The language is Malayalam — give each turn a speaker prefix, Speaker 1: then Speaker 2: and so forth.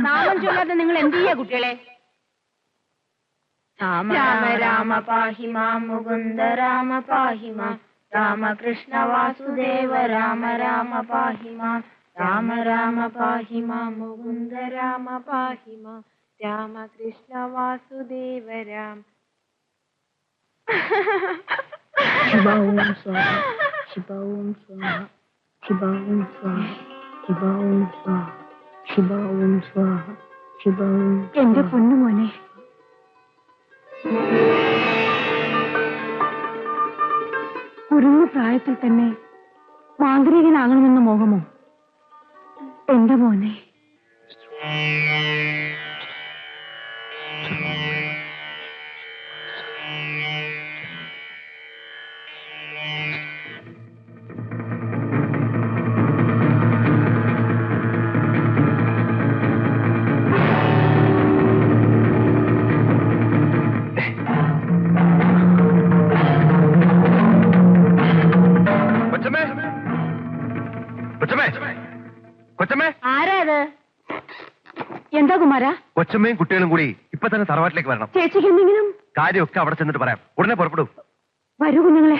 Speaker 1: നാമം ചൊല്ലാതെ നിങ്ങൾ എന്ത് ചെയ്യാ കുട്ടികളെ?
Speaker 2: രാമ രാമ പാഹി മാം മുകുന്ദ രാമ പാഹി മാം രാമകൃഷ്ണ വാസുദേവ രാമ രാമ പാഹി മാം രാമ രാമ പാഹി മാം മുകുന്ദ രാമ പാഹി മാം രാമകൃഷ്ണ വാസുദേവ രാം. ശിവ ഓം സ്വാഹ ശിവ ഓം സ്വാഹ ശിവ ഓം സ്വാഹ ശിവ ഓം സ്വാഹ ശിവ ഓം സ്വാഹ ശിവ ഓം. എന്റെ പൊന്നുമോനെ, കുരുന്ന പ്രായത്തിൽ തന്നെ മാന്ത്രികനാകണമെന്ന് മോഹമോ? എന്റെ മോനെ, ആരാത്? എന്താ കുമാര?
Speaker 3: കൊച്ചമ്മയും കുട്ടികളും കൂടി ഇപ്പൊ തന്നെ തറവാട്ടിലേക്ക് വരണം.
Speaker 2: ചേച്ചിക്ക് എന്തെങ്കിലും
Speaker 3: കാര്യമൊക്കെ അവിടെ ചെന്നിട്ട് പറയാം. ഉടനെ പുറപ്പെടും.
Speaker 2: വരൂ കുഞ്ഞുങ്ങളെ.